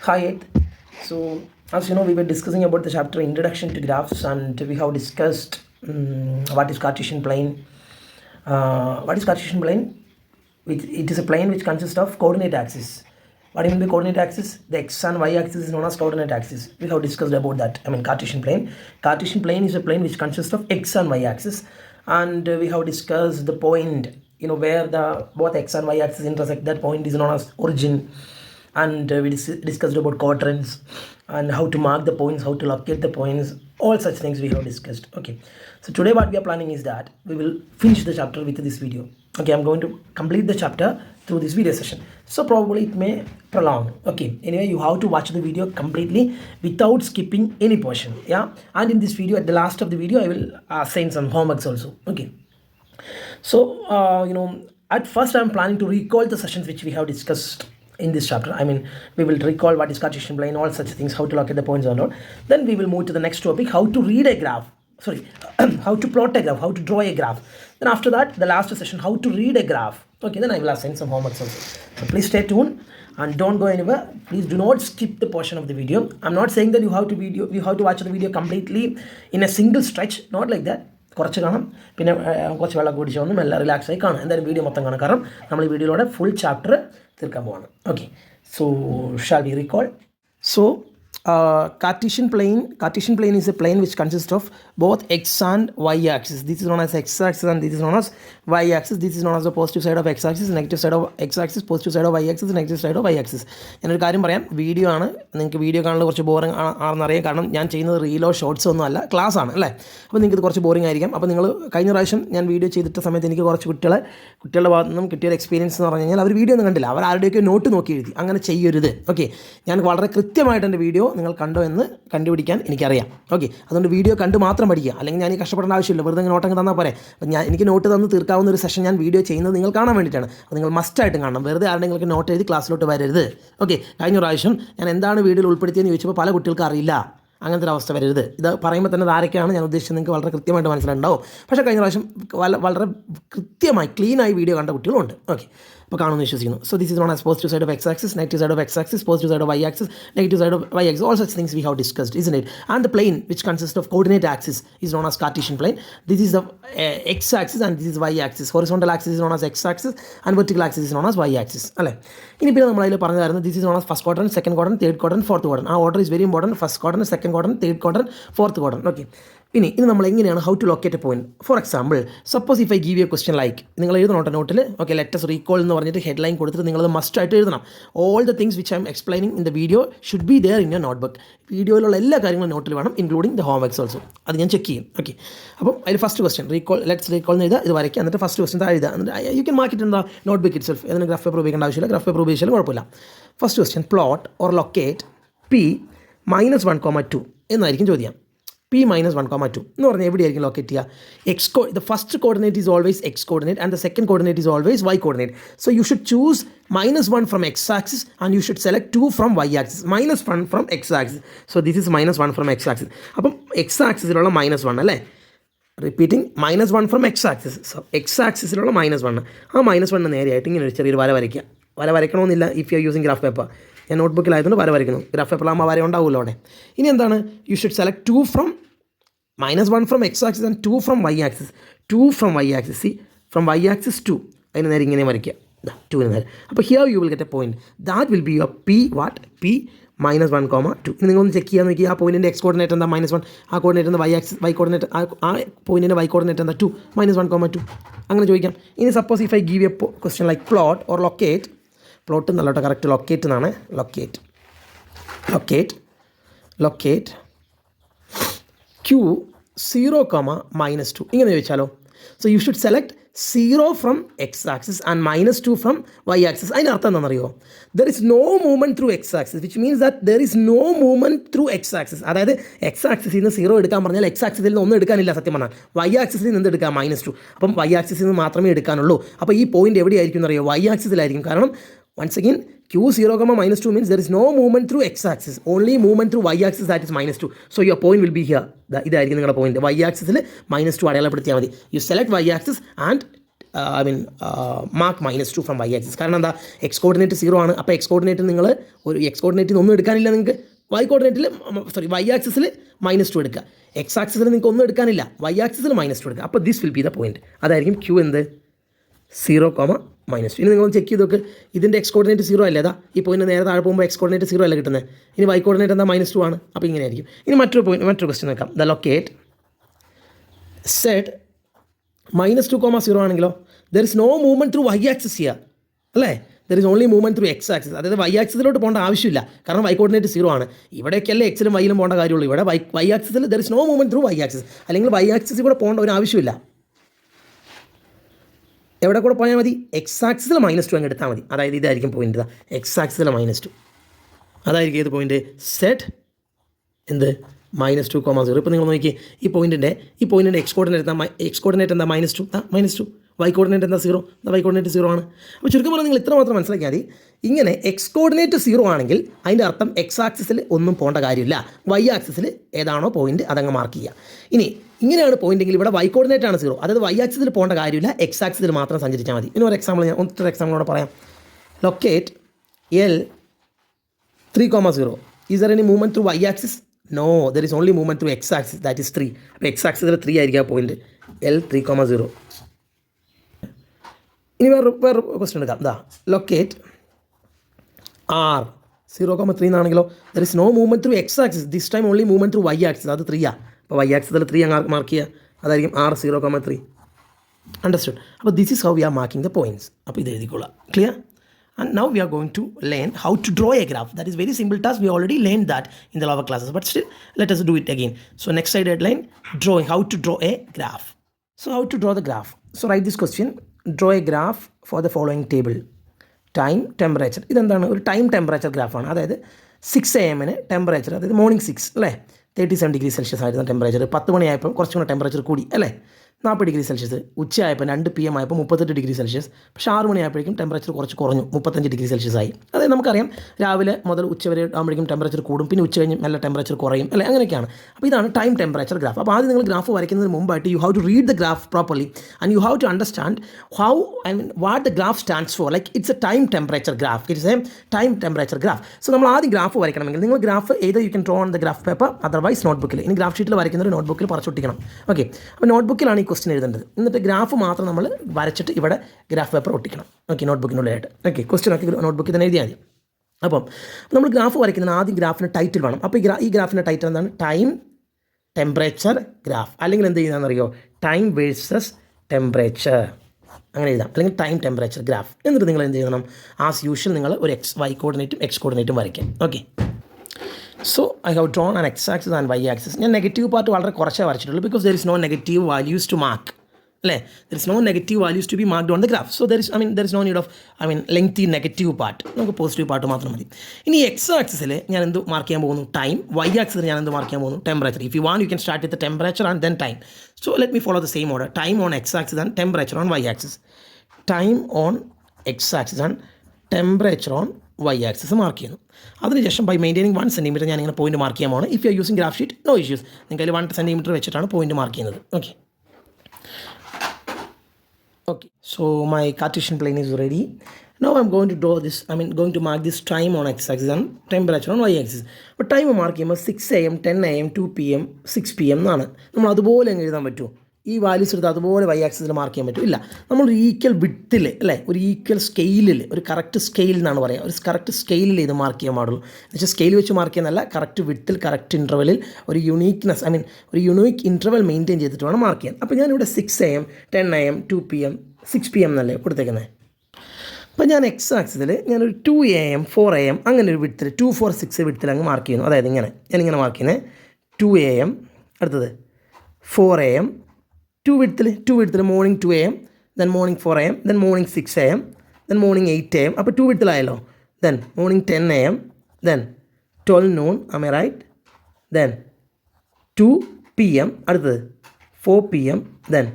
Hi, Ed. So, as you know, we were discussing about the chapter Introduction to Graphs, and we have discussed what is Cartesian plane. What is Cartesian plane? It is a plane which consists of coordinate axis. What do you mean by coordinate axis? The x and y axis is known as coordinate axis. We have discussed about that. I mean, Cartesian plane. Cartesian plane is a plane which consists of x and y axis, and we have discussed the point. Where the both x and y axis intersect. That point is known as origin, and we discussed about quadrants and how to mark the points, how to locate the points, all such things we have discussed. Okay, so today what we are planning is that we will finish the chapter with this video. Okay, I'm going to complete the chapter through this video session, so probably it may prolong. Okay, anyway, you have to watch the video completely without skipping any portion. Yeah, and in this video, at the last of the video, I will send some homeworks also. Okay, so at first I'm planning to recall the sessions which we have discussed in this chapter. I mean, we will recall what is Cartesian plane, all such things, how to locate the points and all. Then we will move to the next topic, how to read a graph. Sorry, how to plot a graph, how to draw a graph. Then after that, the last session, how to read a graph. Okay, then I will assign some homeworks also. So please stay tuned and don't go anywhere. Please do not skip the portion of the video. I'm not saying that you have to watch the video completely in a single stretch. Not like that. കുറച്ച് കാണാം, പിന്നെ കുറച്ച് വെള്ളം കുടിച്ച് വന്നും എല്ലാം relax ആയി കാണാം. എന്തായാലും വീഡിയോ മൊത്തം കാണാം, കാരണം നമ്മൾ ഈ വീഡിയോയിലൂടെ ഫുൾ ചാപ്റ്റർ തീർക്കാൻ പോവാണ്. Okay, so shall we recall. So Cartesian plane is a plane which consists of both x and y axis. This is known as x axis and this is known as y axis. This is known as the positive side of x axis, negative side of x axis, positive side of y axis, negative side of y axis. ഞാനൊരു കാര്യം പറയാം, video ആണ്, നിങ്ങൾക്ക് video കാണുന്നത് കുറച്ച് boring ആണെന്നറിയാം, കാരണം ഞാൻ ചെയ്യുന്നത് റീലോ ഷോർട്ട്സോ ഒന്നും അല്ല, ക്ലാസ് ആണ് അല്ലേ. അപ്പോൾ നിങ്ങൾക്ക് ഇത് കുറച്ച് ബോറിംഗ് ആയിരിക്കും. അപ്പോൾ നിങ്ങൾ കഴിഞ്ഞ പ്രാവശ്യം ഞാൻ വീഡിയോ ചെയ്തിട്ട സമയത്ത് എനിക്ക് കുറച്ച് കുട്ടികളുടെ ഭാഗത്തു നിന്നും കിട്ടിയ എക്സ്പീരിയൻസ് എന്ന് പറഞ്ഞു കഴിഞ്ഞാൽ അവർ വീഡിയോ ഒന്നും കണ്ടില്ല, അവർ ആരുടെയൊക്കെ നോട്ട് നോക്കി എഴുതി. അങ്ങനെ ചെയ്യരുത്. ഓക്കെ, ഞാൻ വളരെ കൃത്യമായിട്ട് എൻ്റെ വീഡിയോ നിങ്ങൾ കണ്ടോ എന്ന് കണ്ടുപിടിക്കാൻ എനിക്കറിയാം. ഓക്കെ, അതുകൊണ്ട് വീഡിയോ കണ്ട് മാത്രം പഠിക്കുക, അല്ലെങ്കിൽ ഞാൻ ഈ കഷ്ടപ്പെടേണ്ട ആവശ്യമില്ല, വെറുതെ നോട്ടങ്ങ് തന്നാൽ പോരെ. അപ്പം എനിക്ക് നോട്ട് തന്ന് തീർക്കാവുന്ന ഒരു സെഷൻ ഞാൻ വീഡിയോ ചെയ്യുന്നത് നിങ്ങൾ കാണാൻ വേണ്ടിയിട്ടാണ്. അപ്പോൾ നിങ്ങൾ മസ്റ്റായിട്ടും കാണണം, വെറുതെ ആരുടെങ്കിലും നോട്ട് എഴുതി ക്ലാസ്സിലോട്ട് വരരുത്. ഓക്കെ, കഴിഞ്ഞ പ്രാവശ്യം ഞാൻ എന്താണ് വീഡിയോയിൽ ഉൾപ്പെടുത്തിയെന്ന് ചോദിച്ചപ്പോൾ പല കുട്ടികൾക്ക് അറിയില്ല. അങ്ങനത്തെ ഒരു അവസ്ഥ വരരുത്. ഇത് പറയുമ്പോൾ തന്നെ ആരൊക്കെയാണ് ഞാൻ ഉദ്ദേശിച്ചത് നിങ്ങൾക്ക് വളരെ കൃത്യമായിട്ട് മനസ്സിലുണ്ടാവും. പക്ഷേ കഴിഞ്ഞ പ്രാവശ്യം വളരെ കൃത്യമായി ക്ലീനായി വീഡിയോ കണ്ട കുട്ടികളുണ്ട്. ഓക്കെ, അപ്പോൾ കാണുമെന്ന് വിശ്വസിക്കുന്നു. So this is known as positive side of X axis, negative side of X axis, positive side of Y axis, negative side of Y axis, all such things we have discussed, isn't it? And the plane which consists of coordinate axis is known as Cartesian plane. This is the x axis and this is y axis. Horizontal axis is known as x axis and vertical axis is known as y axis. അല്ലേ, ഇനി പിന്നെ നമ്മൾ അതിൽ പറഞ്ഞായിരുന്നു this is known as first quadrant, second quadrant, third quadrant, fourth quadrant. ആ order is very important. First quadrant, second quadrant, third quadrant, fourth quadrant. Okay, ഇനി നമ്മൾ എങ്ങനെയാണ് how to locate a point. For example, suppose if I give you a question like, നിങ്ങൾ എഴുതണോട്ടെ നോട്ടിൽ. Okay, let's recall എന്ന് പറഞ്ഞിട്ട് headline കൊടുത്തിട്ട് നിങ്ങളത് മസ്റ്റായിട്ട് എഴുതണം. All the things which I am explaining in the video should be there in your notebook. വീഡിയോയിലുള്ള എല്ലാ കാര്യങ്ങളും നോട്ടിൽ വേണം, ഇൻക്ലൂഡിങ് ദ ഹോംവർക്സ് ഓൾസോ. അത് ഞാൻ ചെക്ക് ചെയ്യും. ഓക്കെ, അപ്പം അതിൽ ഫസ്റ്റ് ക്വസ്റ്റ്യൻ ലെറ്റ്സ് റീകോൾ എന്ന് എഴുതുക, ഇത് വരയ്ക്കുക, എന്നിട്ട് ഫസ്റ്റ് ക്വസ്റ്റ്യൻ താഴെ എഴുതുക. എന്നിട്ട് you can mark it in the notebook itself. അതിന് ഗ്രാഫ് പേപ്പർ ഉപയോഗിക്കേണ്ട ആവശ്യമില്ല, ഗ്രാഫ് പേപ്പർ ഉപയോഗിച്ചാലും കുഴപ്പമില്ല. First question, plot or locate P-1,2 എന്നായിരിക്കും ചോദ്യം. P-1,2 എന്ന് പറഞ്ഞാൽ എവിടെയായിരിക്കും ലൊക്കേറ്റ് ചെയ്യുക? The first coordinate is always x coordinate and the second coordinate is always y coordinate. So you should choose -1 from X axis and you should select 2 from Y axis. -1 from X axis. So this is -1 from X axis. അപ്പം X ആക്സിസിലുള്ള -1 അല്ലേ, repeating, -1 from X axis. So X ആക്സിസിലുള്ള -1, ആ -1 നേരെയായിട്ട് ഇങ്ങനെ ഒരു ചെറിയൊരു വര വരയ്ക്കുക. വര വരയ്ക്കണമെന്നില്ല if you are using graph paper. ഞാൻ നോട്ട്ബുക്കിലായതുകൊണ്ട് വര വരയ്ക്കുന്നു, ഗ്രാഫ് പേപ്പറിലാകുമ്പോൾ വര ഉണ്ടാവുമല്ലോ അവിടെ. ഇനി എന്താണ്, you should select 2 from -1 from X axis and 2 from Y axis. 2 from Y axis, see from Y axis 2, അതിന് നേരെ ഇങ്ങനെ വരയ്ക്കുക, 2 നേരെ. അപ്പോൾ here you will get a point that will be your P-1,2. ഇനി നിങ്ങളൊന്ന് ചെക്ക് ചെയ്യാൻ നോക്കി, ആ പോയിൻറ്റിൻ്റെ എക്സ് കോർഡിനേറ്റ് എന്താ -1, ആ കോർഡിനേറ്റ് എന്താ വൈ കോർഡിനേറ്റ്, ആ പോയിൻറ്റിൻ്റെ വൈ കോർഡിനേറ്റ് എന്താ 2, -1,2. അങ്ങനെ ചോദിക്കാം. ഇനി suppose if I give a question like plot or locate, plot എന്നല്ലോട്ടെ കറക്റ്റ്, ലൊക്കേറ്റ് എന്നാണ്, ലൊക്കേറ്റ് Q0, -2 ഇങ്ങനെ ചോദിച്ചാലോ. So you should select 0 from X axis and -2 from Y axis. അതിൻ്റെ അർത്ഥം എന്താണെന്നറിയോ? There is no movement through X axis, which means that there is no movement through X axis. അതായത് X ആക്സിസിൽ നിന്ന് 0 എടുക്കാൻ പറഞ്ഞാൽ എക്സ് ആക്സിസിൽ നിന്ന് ഒന്നും എടുക്കാനില്ല സത്യം പറഞ്ഞാൽ. വൈ ആക്സിസിൽ നിന്ന് എടുക്കാം -2, അപ്പം വൈ ആക്സിസിൽ നിന്ന് മാത്രമേ എടുക്കാനുള്ളൂ. അപ്പോൾ ഈ പോയിന്റ് എവിടെയായിരിക്കും എന്നറിയോ? വൈ ആക്സിസിലായിരിക്കും. കാരണം once again Q0, -2 means there is no movement through x axis, only movement through y axis, that is -2. So your point will be here. ഇതായിരിക്കും നിങ്ങളുടെ പോയിന്റ്. y axisൽ -2 അടയാളപ്പെടുത്തിയാൽ മതി. You select y axis and mark -2 from Y axis. കാരണം എന്താ, X coordinate 0 ആണ്. അപ്പോൾ X coordinate നിങ്ങൾ ഒരു എക്സ് കോർഡിനേറ്റിൽ ഒന്നും എടുക്കാനില്ല നിങ്ങൾക്ക്. വൈ ആക്സിസിൽ -2 എടുക്കുക. എക്സ് ആക്സിസിൽ നിങ്ങൾക്ക് ഒന്നും എടുക്കാനില്ല, വൈ ആക്സിസിൽ -2 എടുക്കുക. അപ്പോൾ this will be the point. അതായിരിക്കും ക്യൂ എന്ത് 0, -2. ഇനി നിങ്ങൾ ചെക്ക് ചെയ്ത് നോക്ക്, ഇതിൻ്റെ എക്സ് കോർഡിനേറ്റ് 0 അല്ലേ? അതാ ഈ പോയിന്റ് നേരെ താഴെ പോകുമ്പോൾ എക്സ് കോർഡിനേറ്റ് 0 അല്ല കിട്ടുന്നത്. ഇനി വൈ കോർഡിനേറ്റ് എന്താ -2 ആണ്. അപ്പോൾ ഇങ്ങനെ ആയിരിക്കും. ഇനി മറ്റൊരു ക്വസ്റ്റ്യൻ നോക്കാം. ദ ലൊക്കേറ്റ് സെറ്റ് -2, 0 ആണെങ്കിലോ there is no movement through Y axis ചെയ്യുക അല്ലേ? There is only movement through X axis. അതായത് വൈ ആക്സിസിലോട്ട് പോകേണ്ട ആവശ്യമില്ല, കാരണം വൈ കോർഡിനേറ്റ് 0 ആണ്. ഇവിടേക്കല്ലേ എക്സിലും വൈയിലും പോകേണ്ട കാര്യമുള്ളൂ. ഇവിടെ വൈ ആക്സിസിൽ there is no movement through Y axis, അല്ലെങ്കിൽ വൈ ആക്സിസിൽ കൂടെ പോകേണ്ട ഒരു ആവശ്യമില്ല. എവിടെ കൂടെ പോയാൽ മതി? എക്സ് ആക്സിസിൽ -2 അങ്ങ് എടുത്താൽ മതി. അതായത് ഇതായിരിക്കും പോയിന്റ്. എക്സ് ആക്സിസിൽ -2 അതായിരിക്കും ഏത് പോയിന്റ്? സെറ്റ് എന്ത് -2, 0. ഇപ്പോൾ നിങ്ങൾ നോക്കി ഈ പോയിൻറ്റിൻ്റെ എക്സ് കോർഡിനേറ്റ് എന്താ -2, വൈ കോർഡിനേറ്റ് എന്താ 0, വൈ കോർഡിനേറ്റ് 0 ആണ്. അപ്പോൾ ചുരുക്കം പറഞ്ഞാൽ നിങ്ങൾ ഇത്ര മാത്രം മനസ്സിലാക്കിയാൽ മതി. ഇങ്ങനെ എക്സ് കോർഡിനേറ്റ് 0 ആണെങ്കിൽ അതിൻ്റെ അർത്ഥം എക്സ് ആക്സിസിൽ ഒന്നും പോകേണ്ട കാര്യമില്ല, വൈ ആക്സിസിൽ ഏതാണോ പോയിന്റ് അതങ്ങ് മാർക്ക് ചെയ്യുക. ഇനി ഇങ്ങനെയാണ് പോയിന്റെങ്കിൽ ഇവിടെ വൈ കോർഡിനേറ്റ് ആണ് 0, അതായത് വൈ ആക്സിസിൽ പോകേണ്ട കാര്യമില്ല, എക്സ് ആക്സിസിൽ മാത്രം സഞ്ചരിച്ചാൽ മതി. ഇനി ഒരു എക്സാമ്പിൾ ഞാൻ എക്സാമ്പിളോടെ പറയാം. Locate L 3, 0. Is there any movement through Y axis? No, there is only movement through X axis, that is 3. അപ്പോൾ എക്സ് ആക്സിസിൽ 3 ആയിരിക്കും ആ പോയിന്റ് L 3, 0. ഇനി വേറെ ക്വസ്റ്റ്യൻ എടുക്കാം. ദാ ലൊക്കേറ്റ് R 0, 3 എന്നാണെങ്കിലോ there is no movement through X axis, this time only movement through Y axis, അത് 3 ആണ്. അപ്പോൾ വൈ ആക്സിസിൽ 3 അങ്ങ് മാർക്ക് ചെയ്യുക, അതായിരിക്കും R 0, 3. അണ്ടർസ്റ്റുഡ്? അപ്പോൾ this is how we are marking the points. അപ്പോൾ ഇത് എഴുതിക്കൊള്ളാം. Clear? And now we are going to learn how to draw a graph. That is very simple task. We already learned that in the lower classes, but still let us do it again. So next slide headline, drawing, how to draw a graph. So how to draw the graph? So write this question, draw a graph for the following table. Time, temperature. ഇതെന്താണ്? ഒരു time temperature ഗ്രാഫാണ്. അതായത് 6 AM temperature, അതായത് morning 6 അല്ലേ, 37 degree Celsius ആയിരുന്നു temperature. 10 മണിയായപ്പോൾ കുറച്ചും കൂടെ temperature കൂടി അല്ലേ, 40 ഡിഗ്രി സെൽഷ്യസ്. ഉച്ചയായപ്പോൾ 2 PM ആയപ്പോൾ 38 ഡിഗ്രി സെൽഷ്യസ്. പക്ഷേ 6 മണിയായപ്പോഴേക്കും ടെമ്പറേച്ചർ കുറച്ച് കുറഞ്ഞു, 35 ഡിഗ്രി സെൽഷ്യസ് ആയി. അതായത് നമുക്കറിയാം രാവിലെ മുതൽ ഉച്ച വരെ ആകുമ്പോഴേക്കും ടെമ്പറേച്ചർ കൂടും, പിന്നെ ഉച്ച കഴിഞ്ഞ് നല്ല ടെമ്പറേച്ചർ കുറയും അല്ലേ, അങ്ങനെയൊക്കെയാണ്. അപ്പോൾ ഇതാണ് ടൈം ടെമ്പറേച്ചർ ഗ്രാഫ്. അപ്പോൾ ആദ്യം നിങ്ങൾ ഗ്രാഫ് വരയ്ക്കുന്നതിന് മുമ്പായിട്ട് you have to read the graph properly and you have to understand how what the graph stands for. Like it's a time temperature graph, it's a time temperature graph. So നമ്മൾ ആദ്യം graph വരയ്ക്കണമെങ്കിൽ നിങ്ങൾ graph ഏത് you can draw on the graph paper, otherwise നോട്ട്ബുക്കിൽ. ഇനി graph ഷീറ്റിൽ വരയ്ക്കുന്നൊരു നോട്ട്ബുക്കിൽ പറിച്ചൊട്ടിക്കണം. Okay, അപ്പോൾ നോട്ട്ബുക്കിലാണ് ഈ ക്വസ്റ്റ്യൻ എഴുതേണ്ടത്. എന്നിട്ട് ഗ്രാഫ് മാത്രം നമ്മൾ വരച്ചിട്ട് ഇവിടെ ഗ്രാഫ് പേപ്പർ ഒട്ടിക്കണം. ഓക്കെ, നോട്ട്ബുക്കിനുള്ളിലായിട്ട്. ഓക്കെ, ക്വസ്റ്റ്യൻ ഒക്കെ നോട്ട്ബുക്കിൽ തന്നെ എഴുതിയാൽ മതി. അപ്പം നമ്മൾ ഗ്രാഫ് വരയ്ക്കുന്നതിന് ആദ്യം ഗ്രാഫിന് ടൈറ്റിൽ വേണം. അപ്പോൾ ഈ ഗ്രാഫിൻ്റെ ടൈറ്റിൽ എന്താണ്? ടൈം ടെമ്പറേച്ചർ ഗ്രാഫ്, അല്ലെങ്കിൽ എന്ത് ചെയ്യുന്നതെന്നറിയോ, ടൈം വേഴ്സസ് ടെമ്പറേച്ചർ, അങ്ങനെ എഴുതാം. അല്ലെങ്കിൽ ടൈം ടെമ്പറേച്ചർ ഗ്രാഫ്. എന്നിട്ട് നിങ്ങൾ എന്ത് ചെയ്യണം? ആസ് യൂഷ്വൽ നിങ്ങൾ ഒരു വൈ കോർഡിനേറ്റും എക്സ് കോർഡിനേറ്റും വരയ്ക്കാം. Okay, so I have drawn an X axis and Y axis. ഞാൻ നെഗറ്റീവ് പാർട്ട് വളരെ കുറച്ചേ വരച്ചിട്ടുള്ളൂ, because there is no negative values to mark അല്ലേ, there is no negative values to be marked on the graph. So there is no need of lengthy negative part, നമുക്ക് positive part മാത്രം മതി. ഇനി X ആക്സിസിൽ ഞാൻ എന്ത് mark ചെയ്യാൻ പോകുന്നു? ടൈം. വൈ ആക്സിസിൽ ഞാൻ എന്ത് മാർക്ക് ചെയ്യാൻ പോകുന്നു? Temperature. If you want you can start with temperature and then time. So let me follow the same order. Time on x axis and temperature on y axis. Time on x axis and temperature on y axis mark ചെയ്യുന്നു. അതിനുശേഷം by maintaining 1 centimetre ഞാൻ ഇങ്ങനെ point mark ചെയ്യാൻ പോകുന്നത്. If you are using graph sheet no issues, നിങ്ങൾക്ക് അതിൽ 1 centimetre വെച്ചിട്ടാണ് point mark ചെയ്യുന്നത്. Okay, okay, so my Cartesian plane is ready. Now I'm going to draw this, going to mark this time on x-axis and temperature on y-axis. അപ്പോൾ time mark ചെയ്യുമ്പോൾ 6 AM, 10 AM, 2 PM, 6 PM എന്നാണ്. നമ്മൾ അതുപോലെ അങ്ങ് എഴുതാൻ പറ്റുമോ? ഈ values എടുത്ത് അതുപോലെ വൈ ആക്സിസിൽ മാർക്ക് ചെയ്യാൻ പറ്റും? ഇല്ല. നമ്മൾ ഒരു ഈക്വൽ വിഡ്ത്തിൽ അല്ലേ, ഒരു ഈക്വൽ സ്കെയിലിൽ, ഒരു കറക്റ്റ് സ്കെയിൽ എന്നാണ് പറയുക, ഒരു കറക്റ്റ് സ്കെയിലിൽ ഇത് മാർക്ക് ചെയ്യാൻ പാടുള്ളൂ. എന്നുവെച്ചാൽ സ്കെയിൽ വെച്ച് മാർക്ക് ചെയ്യുന്നതല്ല, കറക്റ്റ് വിഡ്ത്തിൽ കറക്റ്റ് ഇൻ്റർവെലിൽ ഒരു യുണീക്ക്നെസ്, ഒരു യുണീക്ക് ഇൻ്റർവെൽ മെയിൻറ്റെയിൻ ചെയ്തിട്ട് വേണം മാർക്ക് ചെയ്യാൻ. അപ്പോൾ ഞാനിവിടെ 6 AM, 10 AM, 2 PM, 6 PM എന്നല്ലേ കൊടുത്തേക്കുന്നത്. അപ്പോൾ ഞാൻ എക്സ് ആക്സിസിൽ ഞാനൊരു 2 AM, 4 AM അങ്ങനെ ഒരു വിഡ്ത്തിൽ 2, 4, 6 വിഡ്ത്തിൽ അങ്ങ് മാർക്ക് ചെയ്യുന്നു. അതായത് ഞാനിങ്ങനെ മാർക്ക് ചെയ്യുന്നത് 2 AM, അടുത്തത് 4 AM, 2 വിഡ്ത്തിൽ morning 2 AM, then morning 4 AM, then morning 6 AM, then morning 8 AM. അപ്പോൾ 2 വിഡ്ത്തിലായല്ലോ. Then morning 10 AM, then 12 noon, am I right? Then 2 PM, അടുത്തത് 4 PM, ദെൻ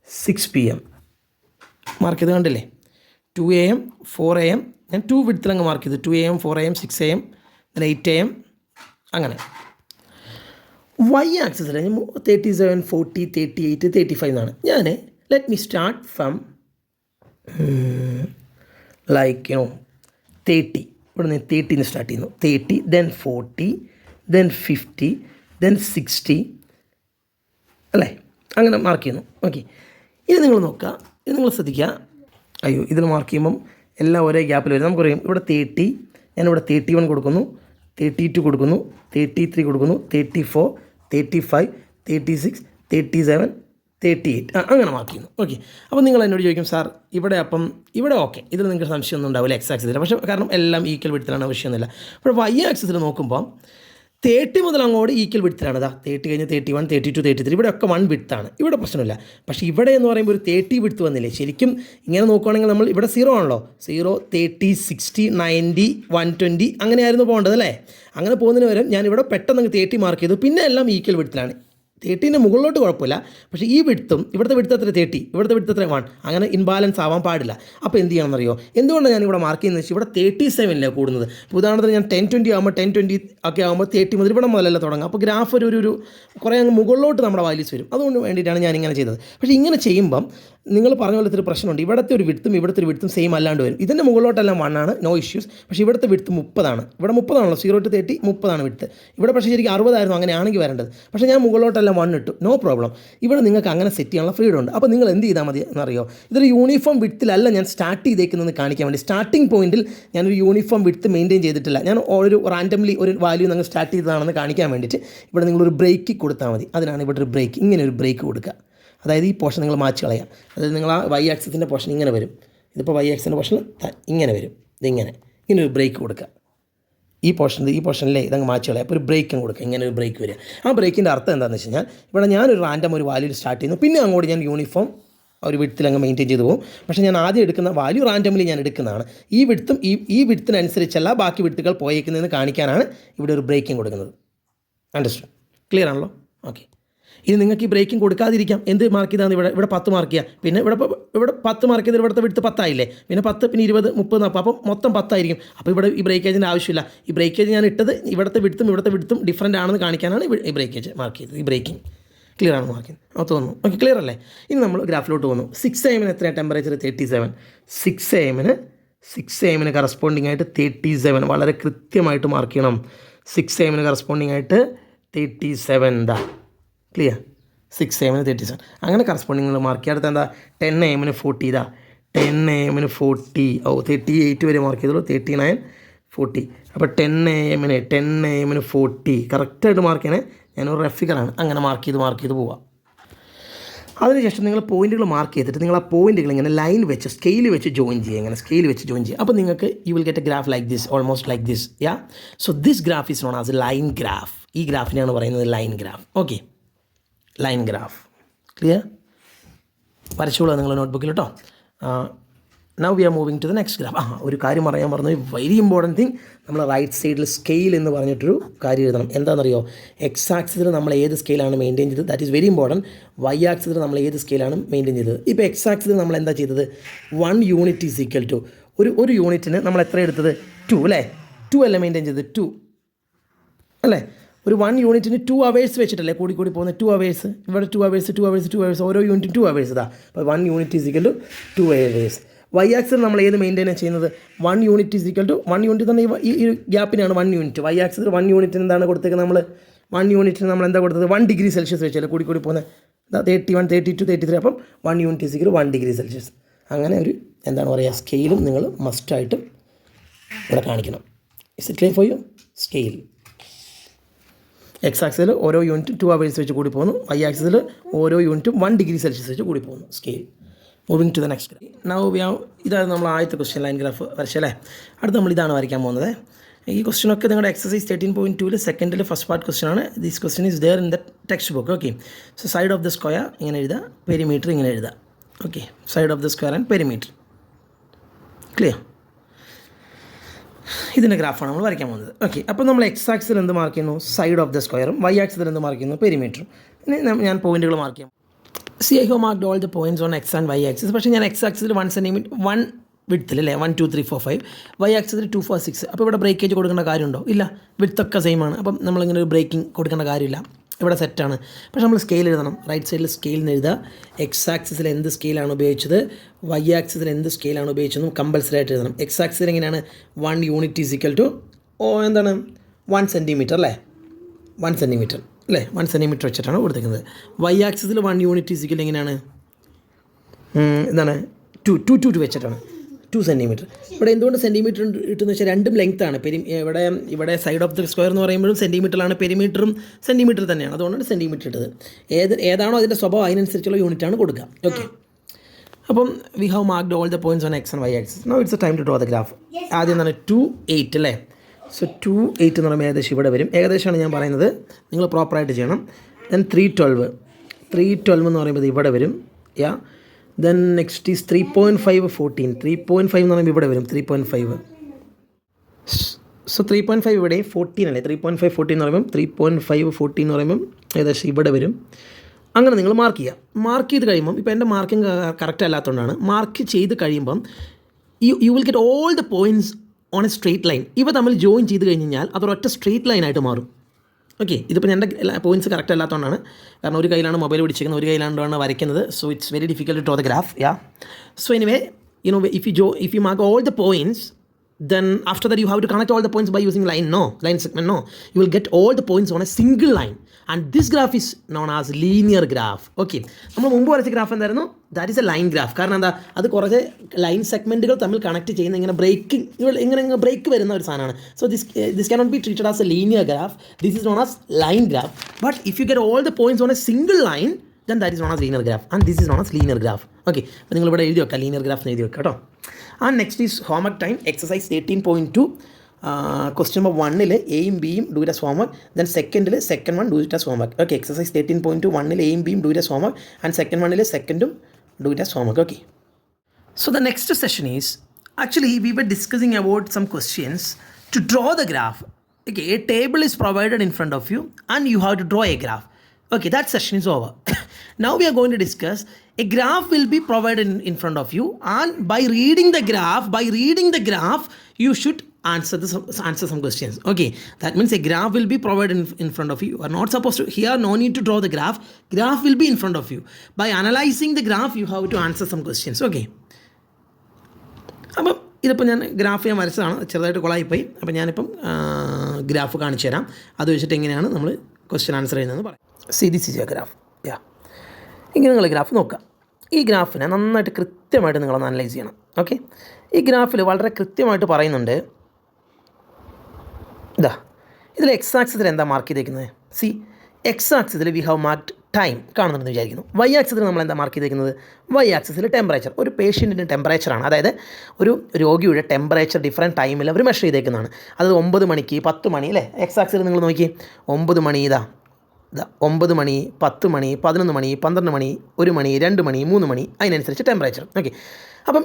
6 PM. മാർക്ക് ചെയ്ത് കണ്ടില്ലേ? 2 AM, 4 AM, ഞാൻ 2 വിഡ്ത്തിലങ്ങ് മാർക്ക് ചെയ്തു. 2 AM, 4 AM, 6 AM, then 8 AM, അങ്ങനെ. Y ആക്സിസിൽ 37, 40, 38, 35 എന്നാണ്. ഞാൻ let me start from like 30, ഇവിടെ നിന്ന് 30 സ്റ്റാർട്ട് ചെയ്യുന്നു, 30, ദെൻ 40, ദെൻ 50, ദെൻ 60 അല്ലേ, അങ്ങനെ മാർക്ക് ചെയ്യുന്നു. ഓക്കെ, ഇത് നിങ്ങൾ നോക്കുക, ഇത് നിങ്ങൾ ശ്രദ്ധിക്കുക. അയ്യോ, ഇതിൽ മാർക്ക് ചെയ്യുമ്പം എല്ലാം ഒരേ ഗ്യാപ്പിൽ വരും. നമുക്കറിയാം ഇവിടെ 30, ഞാനിവിടെ 31 കൊടുക്കുന്നു, 32 കൊടുക്കുന്നു, 33 കൊടുക്കുന്നു, 34, 35, 36, 37, 38 അങ്ങനെ മാർക്ക് ചെയ്യുന്നു. ഓക്കെ, അപ്പോൾ നിങ്ങൾ എന്നോട് ചോദിക്കും, സാർ ഇവിടെ അപ്പം ഇവിടെ ഓക്കെ, ഇതിൽ നിങ്ങൾക്ക് സംശയമൊന്നും ഉണ്ടാവില്ല എക്സ് ആക്സിസിൽ, പക്ഷേ കാരണം എല്ലാം ഈക്വൽ വിഡ്ത്തിലാണ്, വിഷയമൊന്നുമില്ല. അപ്പോൾ വൈ ആക്സിസിൽ നോക്കുമ്പോൾ 30 മുതൽ അങ്ങോട്ട് ഈക്വൽ വിഡ്ത്തിലാണ്. 30 കഴിഞ്ഞ് 31, 32, 33 ഇവിടെ ഒക്കെ 1 വിഡ്ത്താണ്, ഇവിടെ പ്രശ്നമില്ല. പക്ഷേ ഇവിടെ എന്ന് പറയുമ്പോൾ ഒരു 30 വിഡ്ത്ത് വന്നില്ലേ. ശരിക്കും ഇങ്ങനെ നോക്കുകയാണെങ്കിൽ നമ്മൾ ഇവിടെ 0 ആണല്ലോ, 0, 30, 60, 90, 120 അങ്ങനെയായിരുന്നു പോകേണ്ടത് അല്ലേ. അങ്ങനെ പോകുന്നതിന് വരെ ഞാനിവിടെ പെട്ടെന്ന് 30 മാർക്ക് ചെയ്തു, പിന്നെ എല്ലാം ഈക്വൽ വിഡ്ത്തിലാണ്. 30ൻ്റെ മുകളിലോട്ട് കുഴപ്പമില്ല, പക്ഷേ ഈ വിഡ്ത്തും ഇവിടുത്തെ വിഡ്ത്ത് എത്ര 30, ഇവിടുത്തെ വിഡ്ത്ത് എത്ര 1, അങ്ങനെ ഇൻബാലൻസ് ആവാൻ പാടില്ല. അപ്പോൾ എന്ത് ചെയ്യണമെന്നറിയോ, എന്തുകൊണ്ടാണ് ഞാനിവിടെ മാർക്ക് ചെയ്യുന്നത് വെച്ചാൽ ഇവിടെ 37 കൂടുന്നത്. ഇപ്പോൾ ഉദാഹരണത്തിന് ഞാൻ 10-20 ആകുമ്പോൾ 10-20 ഒക്കെ ആകുമ്പോൾ 30 മുതൽ ഇവിടെ മുതലല്ല തുടങ്ങുക. അപ്പോൾ ഗ്രാഫ് ഒരു കുറേ അങ്ങ് മുകളിലോട്ട് നമ്മുടെ വാല്യൂസ് വരും. അതുകൊണ്ട് വേണ്ടിയിട്ടാണ് ഞാനിങ്ങനെ ചെയ്തത്. പക്ഷേ ഇങ്ങനെ ചെയ്യുമ്പം നിങ്ങൾ പറഞ്ഞ പോലത്തെ ഒരു പ്രശ്നമുണ്ട്. ഇവിടുത്തെ ഒരു വിഡ്ത്തും ഇവിടുത്തെ ഒരു വിഡ്ത്തും സെയിം അല്ലാണ്ട് വരും. ഇതിൻ്റെ മുകളിലോട്ടെല്ലാം 1 ആണ്, നോ ഇഷ്യൂസ്. പക്ഷേ ഇവിടുത്തെ വിഡ്ത്ത് 30 ഇവിടെ 30 ആണല്ലോ, 0 to 30 30 വിഡ്ത്ത്. ഇവിടെ പക്ഷേ ശരിക്കും 60 ആയിരുന്നു, അങ്ങനെയാണെങ്കിൽ വരേണ്ടത്. പക്ഷേ ഞാൻ മുകളിലോട്ടെല്ലാം 1 ഇട്ടു, നോ പ്രോബ്ലം. ഇവിടെ നിങ്ങൾക്ക് അങ്ങനെ സെറ്റ് ചെയ്യാനുള്ള ഫ്രീഡം ഉണ്ട്. അപ്പോൾ നിങ്ങൾ എന്ത് ചെയ്താൽ മതി എന്നറിയോ, ഇതൊരു യൂണിഫോം വിഡ്ത്തിലല്ല ഞാൻ സ്റ്റാർട്ട് ചെയ്തേക്കുന്നത് കാണിക്കാൻ വേണ്ടി. സ്റ്റാർട്ടിംഗ് പോയിന്റിൽ ഞാനൊരു യൂണിഫോം വിഡ്ത്ത് മെയിൻറ്റെയിൻ ചെയ്തിട്ടില്ല. ഞാൻ ഒരു റാൻഡംലി ഒരു വാല്യൂ നിങ്ങൾ സ്റ്റാർട്ട് ചെയ്തതാണെന്ന് കാണിക്കാൻ വേണ്ടിയിട്ട് ഇവിടെ നിങ്ങളൊരു ബ്രേക്ക് കൊടുത്താൽ മതി. അതിനാണ് ഇവിടെ ഒരു ബ്രേക്ക്, ഇങ്ങനെ ഒരു ബ്രേക്ക് കൊടുക്കുക. അതായത് ഈ പോർഷൻ നിങ്ങൾ മാച്ച് കളയാം. അതായത് നിങ്ങൾ ആ വൈ ആക്സിസിൻ്റെ പോർഷൻ ഇങ്ങനെ വരും, ഇതിപ്പോൾ വൈ ആക്സിൻ്റെ പോർഷൻ ഇങ്ങനെ വരും, ഇങ്ങനെ ഒരു ബ്രേക്ക് കൊടുക്കുക. ഈ പോർഷനിലെ ഇതങ്ങ് മാച്ച് കളയാം. അപ്പോൾ ഒരു ബ്രേക്കും കൊടുക്കുക, ഇങ്ങനെ ഒരു ബ്രേക്ക് വരിക. ആ ബ്രേക്കിൻ്റെ അർത്ഥം എന്താണെന്ന് വെച്ച് കഴിഞ്ഞാൽ ഇവിടെ ഞാനൊരു റാൻഡം ഒരു വാല്യൂ സ്റ്റാർട്ട് ചെയ്യുന്നു, പിന്നെ അങ്ങോട്ട് ഞാൻ യൂണിഫോം ഒരു വിഡ്ത്തിൽ അങ്ങ് മെയിൻറ്റെയിൻ ചെയ്ത് പോകും. പക്ഷേ ഞാൻ ആദ്യം എടുക്കുന്ന വാല്യൂ റാൻഡംലി ഞാൻ എടുക്കുന്നതാണ്. ഈ വിഡ്ത്തും ഈ വിഡ്ത്തിനനുസരിച്ചല്ല ബാക്കി വിഡ്ത്തുകൾ പോയേക്കുന്നതെന്ന് കാണിക്കാനാണ് ഇവിടെ ഒരു ബ്രേക്കിംഗ് കൊടുക്കുന്നത്. അണ്ടർസ്റ്റാൻഡ്? ക്ലിയർ ആണല്ലോ? ഓക്കെ. ഇത് നിങ്ങൾക്ക് ഈ ബ്രേക്കിംഗ് കൊടുക്കാതിരിക്കാം. എന്ത് മാർക്ക് ചെയ്താണ് ഇവിടെ 10 മാർക്ക് ചെയ്യുക, പിന്നെ ഇവിടെ 10 മാർക്ക് ചെയ്ത് ഇവിടുത്തെ വിഡ്ത്ത് 10 ആയില്ലേ, പിന്നെ 10, പിന്നെ 20, 30, 40, അപ്പം മൊത്തം 10 ആയിരിക്കും. അപ്പോൾ ഇവിടെ ഈ ബ്രേക്കേജിൻ്റെ ആവശ്യമില്ല. ഈ ബ്രേക്കേജ് ഞാൻ ഇട്ടത് ഇവിടുത്തെ വിഡ്ത്തും ഡിഫറൻ്റ് ആണെന്ന് കാണിക്കാനാണ് ഈ ബ്രേക്കേജ് മാർക്ക് ചെയ്തത്. ഈ ബ്രേക്കിംഗ് ക്ലിയർ ആണെന്ന് മാർക്ക് ചെയ്ത് തോന്നുന്നു. ഓക്കെ, ക്ലിയർ അല്ലേ? ഇനി നമ്മൾ ഗ്രാഫിലോട്ട് പോകുന്നു. 6 AM എത്രയാണ് ടെമ്പറേച്ചർ? 37. 6 AM കറസ്പോണ്ടിങ് ആയിട്ട് 37 വളരെ കൃത്യമായിട്ട് മാർക്ക് ചെയ്യണം. 6 AM കറസ്പോണ്ടിങ് ആയിട്ട് 37 ഇതാ, ക്ലിയർ? 6 AM 37 അങ്ങനെ കറസ്പോണ്ടിങ് മാർക്ക് ചെയ്യുക. അടുത്ത എന്താ? 10 AM 40 ഇതാ, 10 AM 40. 38 വരെ മാർക്ക് ചെയ്തോളൂ, 39, 40. അപ്പോൾ 10 AM 40 കറക്റ്റായിട്ട് മാർക്ക് ചെയ്യണേ. ഞാനൊരു റെഫിക്കറാണ്, അങ്ങനെ മാർക്ക് ചെയ്ത് പോവാം. അതിനുശേഷം നിങ്ങൾ പോയിൻറ്റുകൾ മാർക്ക് ചെയ്തിട്ട് നിങ്ങൾ ആ പോയിൻറ്റുകൾ ഇങ്ങനെ ലൈൻ വെച്ച് സ്കെയിൽ വെച്ച് ജോയിൻ ചെയ്യുക. ഇങ്ങനെ സ്കെയിൽ വെച്ച് ജോയിൻ ചെയ്യുക. അപ്പോൾ നിങ്ങൾക്ക് you will get a graph like this, almost like this. Ya, so this graph is known as a line graph. ഈ ഗ്രാഫിനെയാണ് പറയുന്നത് line graph. Okay, line graph clear? വരച്ചോളൂ നിങ്ങൾ നോട്ട്ബുക്കിൽ കേട്ടോ. Now we are moving to the next graph. ഒരു കാര്യം പറയാൻ പറഞ്ഞു, വെരി ഇമ്പോർട്ടൻറ്റ് തിങ്. നമ്മൾ റൈറ്റ് സൈഡിൽ സ്കെയിൽ എന്ന് പറഞ്ഞിട്ടൊരു കാര്യം എഴുതണം. എന്താണെന്നറിയോ, എക്സ് ആക്സിസിൽ നമ്മൾ ഏത് സ്കെയിലാണ് മെയിൻറ്റെയിൻ ചെയ്തത്, that is very important. Y ആക്സിസിൽ നമ്മൾ ഏത് സ്കെയിലാണ് മെയിൻറ്റെയിൻ ചെയ്തത്. ഇപ്പോൾ എക്സ് ആക്സിസിൽ നമ്മൾ എന്താ ചെയ്തത്, 1 യൂണിറ്റ് ഈസ് ഈക്വൽ ടു ഒരു യൂണിറ്റിന് നമ്മൾ എത്ര എടുത്തത്, 2 അല്ലേ? 2 അല്ലേ മെയിൻറ്റെയിൻ ചെയ്തത്, 2 അല്ലേ? ഒരു 1 യൂണിറ്റിന് 2 അവേഴ്സ് വെച്ചിട്ടല്ലേ കൂടി പോകുന്നത്. 2 അവേഴ്സ് ഇവിടെ 2 അവേഴ്സ് ഓരോ യൂണിറ്റും 2 അവേഴ്സ് ഇതാ. അപ്പോൾ 1 unit is equal to 2 hours. Y ആക്സിൽ നമ്മൾ ഏത് മെയിൻറ്റെയിൻ ചെയ്യുന്നത്, 1 unit is equal to 1 unit തന്നെ ഈ ഗ്യാപ്പിനാണ് 1 യൂണിറ്റ്. വൈ ആക്സിൽ 1 യൂണിറ്റിന് എന്താണ് കൊടുത്തേക്കുന്നത്, നമ്മൾ 1 യൂണിറ്റിന് നമ്മൾ എന്താ കൊടുത്തത്, 1 ഡിഗ്രി സെൽഷ്യസ് വെച്ചല്ലേ കൂടി പോകുന്നത്. 31, 32, 33. അപ്പം 1 unit is equal 1 degree Celsius. അങ്ങനെ ഒരു എന്താണ് പറയുക, സ്കെയിലും നിങ്ങൾ മസ്റ്റായിട്ടും ഇവിടെ കാണിക്കണം. Is it clear for you? Scale x ആക്സിൽ ഓരോ യൂണിറ്റും 2 അവേഴ്സ് വെച്ച് കൂടി പോകുന്നു. വൈ ആക്സിൽ ഓരോ യൂണിറ്റും 1 ഡിഗ്രി സെൽഷ്യസ് വെച്ച് കൂടി പോകുന്നു. Scale. Moving to the next graph. Now we have, ഇതാണ് നമ്മൾ ആദ്യത്തെ ക്വസ്റ്റ്യൻ ലൈൻ ഗ്രാഫ് വരച്ചല്ലേ. അടുത്ത് നമ്മൾ ഇതാണ് വരയ്ക്കാൻ പോകുന്നത്. ഈ ക്വസ്റ്റ്യനൊക്കെ നിങ്ങളുടെ എക്സസൈസ് 13.2 സെക്കൻഡിൽ ഫസ്റ്റ് പാർട്ട് ക്വസ്റ്റ്യൻ ആണ്. This question is there in the textbook. Okay, so side of the square ഇങ്ങനെ എഴുതുക, പെരിമീറ്റർ ഇങ്ങനെ എഴുതുക. Okay, side of the square and perimeter. Clear? ഇതിൻ്റെ ഗ്രാഫാണ് നമ്മൾ വരയ്ക്കാൻ പോകുന്നത്. ഓക്കെ, അപ്പോൾ നമ്മൾ എക്സ് ആക്സിൽ എന്ത് മാർക്ക് ചെയ്യുന്നു, സൈഡ് ഓഫ് ദ സ്ക്വയറും. വൈ ആക്സിൽ എന്ത് മാർക്ക് ചെയ്യുന്നു, പെരിമീറ്ററും. ഇനി ഞാൻ പോയിൻറ്റുകൾ മാർക്ക് ചെയ്യാം. I have marked all the points on x and Y axis. പക്ഷേ ഞാൻ എക്സ് ആക്സിൽ 1 സെൻറ്റിമീറ്റർ 1 വിഡ്ത്തിൽ അല്ലേ, 1, 2, 3, 4, 5. വൈ ആക്സിൽ 2, 4, 6. അപ്പോൾ ഇവിടെ ബ്രേക്കേജ് കൊടുക്കേണ്ട കാര്യമുണ്ടോ? ഇല്ല, വിഡ്ത്തൊക്കെ സെയിം ആണ്. അപ്പം നമ്മളിങ്ങനെ ഒരു ബ്രേക്കിംഗ് കൊടുക്കേണ്ട കാര്യമില്ല. ഇവിടെ സെറ്റാണ്. പക്ഷേ നമ്മൾ സ്കെയിൽ എഴുതണം. റൈറ്റ് സൈഡിൽ സ്കെയിൽ എന്ന് എഴുതുക. എക്സ് ആക്സിസിൽ എന്ത് സ്കെയിലാണ് ഉപയോഗിച്ചത്, വൈ ആക്സിസിൽ എന്ത് സ്കെയിലാണ് ഉപയോഗിച്ചതെന്നും കമ്പൽസറി ആയിട്ട് എഴുതണം. എക്സ് ആക്സിസിൽ എങ്ങനെയാണ് 1 യൂണിറ്റ് ഈസ് ഈക്വൽ ടു എന്താണ് 1 സെൻറ്റിമീറ്റർ അല്ലേ, 1 സെൻറ്റിമീറ്റർ അല്ലേ, 1 സെൻറ്റിമീറ്റർ വെച്ചിട്ടാണ് കൊടുത്തിരിക്കുന്നത്. വൈ ആക്സിസിൽ 1 യൂണിറ്റ് ഈസ് ഈക്വൽ എങ്ങനെയാണ് എന്താണ് 2 വെച്ചിട്ടാണ് 2 സെൻറ്റിമീറ്റർ. ഇവിടെ എന്തുകൊണ്ട് സെൻറ്റിമീറ്റർ ഇട്ടെന്ന് വെച്ചാൽ രണ്ടും ലെങ്ത്താണ്. ഇവിടെ സൈഡ് ഓഫ് ദ സ്ക്വയർ എന്ന് പറയുമ്പോഴും സെൻറ്റിമീറ്ററിലാണ്, പെരിമീറ്ററും സെൻറ്റിമീറ്റർ തന്നെയാണ്. അതുകൊണ്ടാണ് സെൻറ്റിമീറ്റർ ഇട്ടത്. ഏതാണോ അതിൻ്റെ സ്വഭാവം അതിനനുസരിച്ചുള്ള യൂണിറ്റാണ് കൊടുക്കുക. ഓക്കെ, അപ്പം we have marked all the points on x and Y axis. Now it's a time to draw the graph. ആദ്യം എന്താണ് 2, 8 അല്ലേ. സോ 2, 8 എന്ന് പറയുമ്പോൾ ഏകദേശം ഇവിടെ വരും. ഏകദേശമാണ് ഞാൻ പറയുന്നത്, നിങ്ങൾ പ്രോപ്പറായിട്ട് ചെയ്യണം. ദെൻ 3, 12 എന്ന് പറയുമ്പോൾ ഇവിടെ വരും. യാ, ദെൻ നെക്സ്റ്റ് ഈസ് 3.5, 14. 3.5 എന്ന് പറയുമ്പോൾ ഇവിടെ വരും 3.5. സോ 3.5 ഇവിടെ 14 അല്ലേ, 3.5, 14 എന്ന് പറയുമ്പം 3.5, 14 എന്ന് പറയുമ്പം ഏകദേശം ഇവിടെ വരും. അങ്ങനെ നിങ്ങൾ മാർക്ക് ചെയ്യുക. മാർക്ക് ചെയ്ത് കഴിയുമ്പം, ഇപ്പോൾ എൻ്റെ മാർക്കിംഗ് കറക്റ്റ് അല്ലാത്തതുകൊണ്ടാണ്, മാർക്ക് ചെയ്ത് കഴിയുമ്പം U will get all the points on A straight line. ഇവ തമ്മിൽ ജോയിൻ ചെയ്ത് കഴിഞ്ഞാൽ അതൊരൊറ്റ സ്ട്രെയിറ്റ് ലൈനായിട്ട് മാറും. ഓക്കെ, ഇതിപ്പോൾ എൻ്റെ പോയിൻറ്റ്സ് കറക്റ്റ് അല്ലാത്തതുകൊണ്ടാണ്. കാരണം ഒരു കയ്യിലാണ് മൊബൈൽ പിടിച്ചിരിക്കുന്നത്, ഒരു കയ്യിലാണ് വരയ്ക്കുന്നത്. So it's very difficult to draw the graph. Yeah, so anyway, if you mark all the points, then after that you have to connect all the points by using line segment. You will get all the points on a single line, and this graph is known as linear graph. Okay, നമ്മൾ മുമ്പ് വരച്ച graph എന്തായിരുന്നു? That is A line graph. കാരണം എന്താ, അത് കുറച്ച് line സെഗ്മെൻറ്റുകൾ തമ്മിൽ connect ചെയ്യുന്ന ഇങ്ങനെ ബ്രേക്ക് വരുന്ന ഒരു സാധനമാണ്. So this cannot be treated as a linear graph. This is known as line graph. But if you get all the points on a single line, then that is known as linear graph, and this is known as linear graph. Okay, അപ്പോൾ നിങ്ങൾ ഇവിടെ എഴുതി വെക്കാം, linear graph എന്ന് എഴുതി വെക്കാം കേട്ടോ. And next is homework time. Exercise 18.2 question number 1 എയും ബിയും do it as homework. Then second one do it as homework. Okay, exercise 18.2 1 എയും ബിയും do it as homework, and സെക്കൻഡും do it as homework. Okay, so the next session is, actually we were discussing about some questions to draw the graph. Okay, a table is provided in front of you and you have to draw a graph. Okay, that session is over. Now we are going to discuss a graph will be provided in front of you, and by reading the graph you should answer some questions. Okay, that means a graph will be provided in front of you. You are not supposed to, here no need to draw the graph will be in front of you. By analyzing the graph you have to answer some questions. Okay, അപ്പം ഇതിപ്പോൾ ഞാൻ graph വരച്ചതാണ്, ചെറുതായിട്ട് കൊളായിപ്പോയി. അപ്പോൾ ഞാനിപ്പം graph കാണിച്ചു തരാം. അത് വെച്ചിട്ട് എങ്ങനെയാണ് നമ്മൾ ക്വസ്റ്റ്യൻ ആൻസർ ചെയ്യുന്നതെന്ന് പറയാം. This is a graph. Ya, ഇങ്ങനെ നിങ്ങൾ ഗ്രാഫ് നോക്കുക. ഈ ഗ്രാഫിനെ നന്നായിട്ട് കൃത്യമായിട്ട് നിങ്ങളൊന്ന് അനലൈസ് ചെയ്യണം. ഓക്കെ, ഈ ഗ്രാഫിൽ വളരെ കൃത്യമായിട്ട് പറയുന്നുണ്ട്. ഇതിൽ എക്സ് ആക്സിസിൽ എന്താ മാർക്ക് ചെയ്തേക്കുന്നത്? സി, എക്സ് ആക്സിസിൽ വി ഹാവ് മാർക്ക്ഡ് ടൈം കാണുന്നുണ്ടെന്ന് വിചാരിക്കുന്നു. വൈ ആക്സിസിൽ നമ്മൾ എന്താ മാർക്ക് ചെയ്തേക്കുന്നത്? വൈ ആക്സിസിൽ ടെമ്പറേച്ചർ, ഒരു പേഷ്യൻറ്റിൻ്റെ ടെമ്പറേച്ചറാണ്. അതായത് ഒരു രോഗിയുടെ ടെമ്പറേച്ചർ ഡിഫറെൻറ്റ് ടൈമിൽ അവർ മെഷർ ചെയ്തേക്കുന്നതാണ്. അത് 9 മണിക്ക് 10 മണി അല്ലേ. എക്സ് ആക്സിസിൽ നിങ്ങൾ നോക്കി, 9 മണി 9 മണി, 10 മണി, 11 മണി, 12 മണി, 1 മണി, 2 മണി, 3 മണി, അതിനനുസരിച്ച് ടെമ്പറേച്ചർ. ഓക്കെ, അപ്പം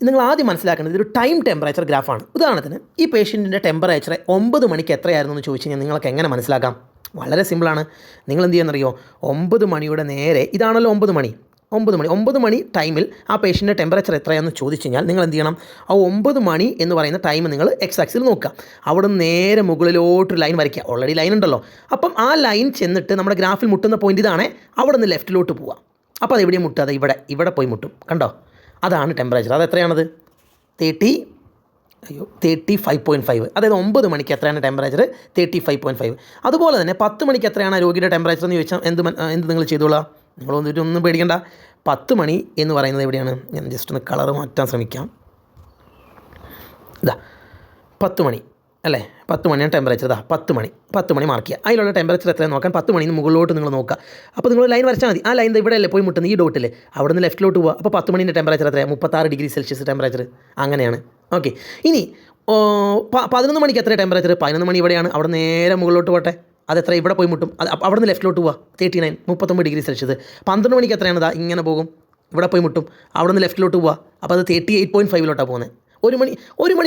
നിങ്ങൾ ആദ്യം മനസ്സിലാക്കേണ്ടത് ഇതൊരു ടൈം ടെമ്പറേച്ചർ ഗ്രാഫാണ്. ഉദാഹരണത്തിന് ഈ പേഷ്യൻറ്റിൻ്റെ ടെമ്പറേച്ചർ 9 മണിക്ക് എത്രയായിരുന്നു എന്ന് ചോദിച്ചു കഴിഞ്ഞാൽ നിങ്ങൾക്ക് എങ്ങനെ മനസ്സിലാക്കാം? വളരെ സിമ്പിളാണ്. നിങ്ങൾ എന്ത് ചെയ്യുന്നറിയോ? 9 മണിയുടെ നേരെ, ഇതാണല്ലോ 9 മണി ടൈമിൽ ആ പേഷ്യൻ്റെ ടെമ്പറേച്ചർ എത്രയാണെന്ന് ചോദിച്ചു കഴിഞ്ഞാൽ നിങ്ങൾ എന്ത് ചെയ്യണം? ആ 9 മണി എന്ന് പറയുന്ന ടൈം നിങ്ങൾ എക്സ് ആക്സിൽ നോക്കുക. അവിടെ നിന്ന് നേരെ മുകളിലോട്ടൊരു ലൈൻ വരയ്ക്കുക. ഓൾറെഡി ലൈൻ ഉണ്ടല്ലോ. അപ്പം ആ ലൈൻ ചെന്നിട്ട് നമ്മുടെ ഗ്രാഫിൽ മുട്ടുന്ന പോയിൻ്റ് ഇതാണ്. അവിടെ നിന്ന് ലെഫ്റ്റിലോട്ട് പോവുക. അപ്പോൾ അത് എവിടെയും മുട്ടുക? അത് ഇവിടെ പോയി മുട്ടും. കണ്ടോ? അതാണ് ടെമ്പറേച്ചർ. അത് എത്രയാണത്? 35.5. അതായത് 9 മണിക്ക് എത്രയാണ് ടെമ്പറേച്ചർ? 35.5. അതുപോലെ തന്നെ 10 മണിക്ക് എത്രയാണ് രോഗിയുടെ ടെമ്പറേച്ചർ എന്ന് ചോദിച്ചാൽ എന്ത് നിങ്ങൾ ചെയ്തോളാം? നിങ്ങൾ ഒന്നും പേടിക്കണ്ട. 10 മണി എന്ന് പറയുന്നത് എവിടെയാണ്? ഞാൻ ജസ്റ്റ് ഒന്ന് കളർ മാറ്റാൻ ശ്രമിക്കാം. 10 മണി അല്ലേ, 10 മണിയാണ് ടെമ്പറേച്ചർ. 10 മണി മാർക്ക് ചെയ്യുക. അതിലുള്ള ടെമ്പറേച്ചർ എത്രയാണ് നോക്കാൻ 10 മണിന്ന് മുകളിലോട്ട് നിങ്ങൾ നോക്കുക. അപ്പോൾ നിങ്ങൾ ലൈൻ വരച്ചാൽ മതി. ആ ലൈൻ ഇവിടെ അല്ലേ പോയി മുട്ടുന്നത്, ഈ ഡോട്ടിൽ. അവിടെ നിന്ന് ലെഫ്റ്റിലോട്ട് പോവുക. അപ്പോൾ 10 മണീൻ്റെ ടെമ്പറേച്ചർ എത്രയാണ്? 36 ഡിഗ്രി സെൽഷ്യസ് ടെമ്പറേച്ചർ. അങ്ങനെയാണ്. ഓക്കെ, ഇനി 11 മണിക്ക് എത്ര ടെമ്പറേച്ചർ? 11 മണി ഇവിടെയാണ്. അവിടെ നേരെ മുകളിലോട്ട് പോട്ടെ. അതെത്ര? ഇവിടെ പോയി മുട്ടും. അവിടെ നിന്ന് ലെഫ്റ്റിലോട്ട് പോവുക. 39 ഡിഗ്രി സെൽഷ്യസ്. 12 മണിക്ക് എത്രയാണ്? ഇങ്ങനെ പോകും. ഇവിടെ പോയി മുട്ടും. അവിടെ നിന്ന് ലെഫ്റ്റിലോട്ട് പോവുക. അപ്പോൾ അത് 38.5 പോകുന്നത്. 1 മണി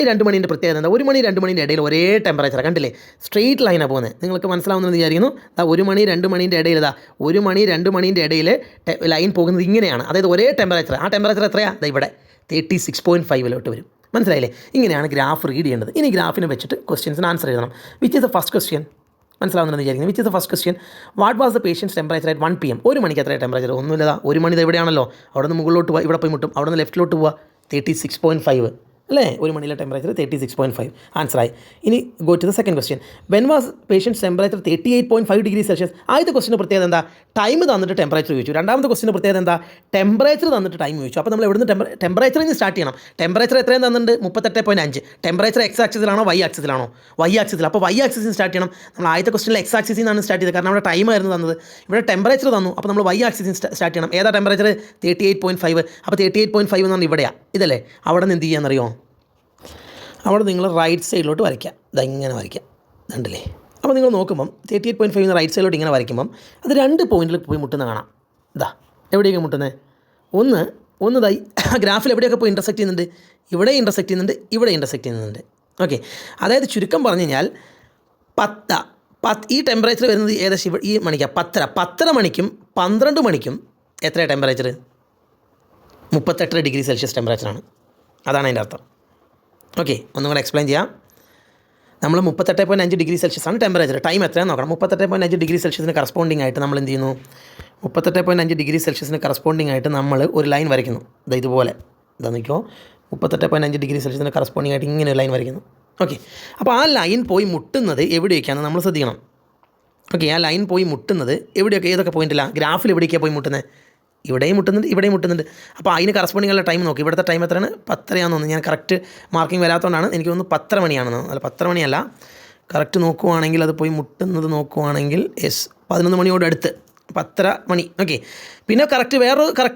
2 മണീൻ്റെ പ്രത്യേകത എന്താ? 1 മണി 2 മണീൻ്റെ ഇടയിൽ ഒരേ ടെമ്പറേച്ചർ. കണ്ടില്ലേ? സ്ട്രെയിറ്റ് ലൈനാണ് പോകുന്നത്. നിങ്ങൾക്ക് മനസ്സിലാവുന്നത് വിചാരിക്കുന്നു. 1 മണി 2 മണീൻ്റെ ഇടയിൽ 1 മണി 2 മണീൻ്റെ ഇടയിൽ ലൈൻ പോകുന്നത് ഇങ്ങനെയാണ്. അതായത് ഒരേ ടെമ്പറേച്ചർ. ആ ടെമ്പറേച്ചർ എത്രയാണ്? ഇവിടെ 36.5 വരും. മനസ്സിലായില്ലേ? ഇങ്ങനെയാണ് ഗ്രാഫ് റീഡ് ചെയ്യേണ്ടത്. ഇനി ഗ്രാഫിനെ വെച്ചിട്ട് ക്വസ്റ്റ്യൻസിന് ആൻസർ എഴുതണം. Which is the first question? മനസ്സിലാവുന്നതെന്ന് വിചാരിക്കുന്നു. Which is the first question. What was the patient's temperature at 1 PM? 1 മണിക്ക് എത്ര ടെമ്പറേച്ചർ? ഒന്നുമില്ല, 1 മണി എവിടെയാണല്ലോ, അവിടെ നിന്ന് മുകളിലോട്ട് പോവുക, ഇവിടെ പോയി മുട്ടും, അവിടെ നിന്ന് ലെഫ്റ്റിലോട്ട് പോവുക, 36.5 അല്ലേ, 1 മണിയിലെ ടെമ്പറേച്ചർ 36.5 ആൻസറായി. ഇനി go to the second question. When was patient's temperature 38.5 degree Celsius? ആദ്യത്തെ ക്വസ്റ്റിന് പ്രത്യേകത എന്താ? ടൈം തന്നിട്ട് ടെമ്പറേച്ചർ ചോദിച്ചു. രണ്ടാമത്തെ ക്വസ്റ്റിന് പ്രത്യേകത എന്താ? ടെമ്പറേച്ചർ തന്നിട്ട് ടൈം ചോദിച്ചു. അപ്പോൾ നമ്മൾ എവിടുന്ന് ടെമ്പറേച്ചറിൽ നിന്ന് സ്റ്റാർട്ട് ചെയ്യണം. ടെമ്പറേച്ചർ എത്രയും തന്നിട്ടുണ്ട്? 38.5. ടെമ്പറേച്ചർ എക്സ് ആക്സിസിലാണോ വൈ ആക്സിസിലാണോ? വൈ ആക്സിസിൽ. അപ്പോൾ വൈ ആക്സിസിൽ സ്റ്റാർട്ട് ചെയ്യണം. നമ്മൾ ആദ്യത്തെ ക്വസ്റ്റിനിൽ എക്സ് ആക്സിസിൽ നിന്നാണ് സ്റ്റാർട്ട് ചെയ്തത്, കാരണം അവിടെ ടൈം ആയിരുന്നു തന്നത്. ഇവിടെ ടെമ്പറേച്ചർ തന്നു, അപ്പോൾ നമ്മൾ വൈ ആക്സിസിൽ സ്റ്റാർട്ട് ചെയ്യണം. ഏതാ ടെമ്പറേച്ചർ? 38.5. അപ്പോൾ 38.5 എന്ന് പറഞ്ഞാൽ ഇവിടെയാണ്, ഇതല്ലേ. അവിടെ നിന്ന് എന്ത് ചെയ്യാമെന്നറിയോ? അവിടെ നിങ്ങൾ റൈറ്റ് സൈഡിലോട്ട് വരയ്ക്കാം, ഇങ്ങനെ വരയ്ക്കാം, കണ്ടില്ലേ. അപ്പോൾ നിങ്ങൾ നോക്കുമ്പം 38.5 എന്ന് റൈറ്റ് സൈഡിലോട്ട് ഇങ്ങനെ വരയ്ക്കുമ്പം അത് 2 പോയിന്റിൽ പോയി മുട്ടുന്ന കാണാം. ഇതാ എവിടെയൊക്കെ മുട്ടുന്നത്? ഒന്ന് ഇതായി ഗ്രാഫിൽ എവിടെയൊക്കെ പോയി ഇൻ്റർസെക്റ്റ് ചെയ്യുന്നുണ്ട്? ഇവിടെ ഇൻ്റർസെക്റ്റ് ചെയ്യുന്നുണ്ട്, ഇവിടെ ഇൻ്റർസെക്റ്റ് ചെയ്യുന്നുണ്ട്. ഓക്കെ, അതായത് ചുരുക്കം പറഞ്ഞു കഴിഞ്ഞാൽ ഈ ടെമ്പറേച്ചർ വരുന്നത് ഏകദേശം ഈ മണിക്കാണ് 10:30 മണിക്കും 12 മണിക്കും എത്രയാണ് ടെമ്പറേച്ചർ? 38 degree Celsius ടെമ്പറേച്ചറാണ്. അതാണ് അതിൻ്റെ അർത്ഥം. ഓക്കെ, ഒന്നും കൂടെ എക്സ്പ്ലെയിൻ ചെയ്യാം. നമ്മൾ 38.5 ഡിഗ്രി സെൽഷ്യസ് ആണ് ടെമ്പറേച്ചർ. ടൈം എത്രയാണെന്ന് നോക്കണം. 38.5 ഡിഗ്രി സെൽഷ്യസിന് കറസ്പോണ്ടിങ് ആയിട്ട് നമ്മൾ എന്ത് ചെയ്യുന്നു? 38.5 ഡിഗ്രി സെൽഷ്യസിന് കറസ്പോണ്ടിങ് ആയിട്ട് നമ്മൾ ഒരു ലൈൻ വരയ്ക്കുന്നു. ഇതുപോലെ നോക്കിയോ, 38.5 ഡിഗ്രി സെൽഷ്യസിന് കറസ്പോണ്ടിങ് ആയിട്ട് ഇങ്ങനെ ഒരു ലൈൻ വരയ്ക്കുന്നു. ഓക്കെ, അപ്പോൾ ആ ലൈൻ പോയി മുട്ടുന്നത് എവിടെയൊക്കെയാണെന്ന് നമ്മൾ ശ്രദ്ധിക്കണം. ഓക്കെ, ആ ലൈൻ പോയി മുട്ടുന്നത് എവിടെയൊക്കെ, ഏതൊക്കെ പോയിന്റില്ല? ഗ്രാഫിൽ എവിടേക്കാണ് പോയി മുട്ടുന്നത്? ഇവിടെയും മുട്ടുന്നുണ്ട്, ഇവിടെയും മുട്ടുന്നുണ്ട്. അപ്പോൾ അതിന് കറസ്പോണ്ടിങ്ങുള്ള ടൈം നോക്കി. ഇവിടുത്തെ ടൈം എത്രയാണ്? 10:30 തോന്നുന്നു. ഞാൻ കറക്റ്റ് മാർക്കിംഗ് വരാത്തതുകൊണ്ടാണ് എനിക്ക് തോന്നുന്നു 10:30 മണിയാണെന്ന്. അല്ല, 10:30 മണിയല്ല, കറക്റ്റ് നോക്കുവാണെങ്കിൽ അത് പോയി മുട്ടുന്നത് നോക്കുവാണെങ്കിൽ 11 മണിയോട് അടുത്ത് 10:30 മണി. ഓക്കെ, പിന്നെ കറക്റ്റ്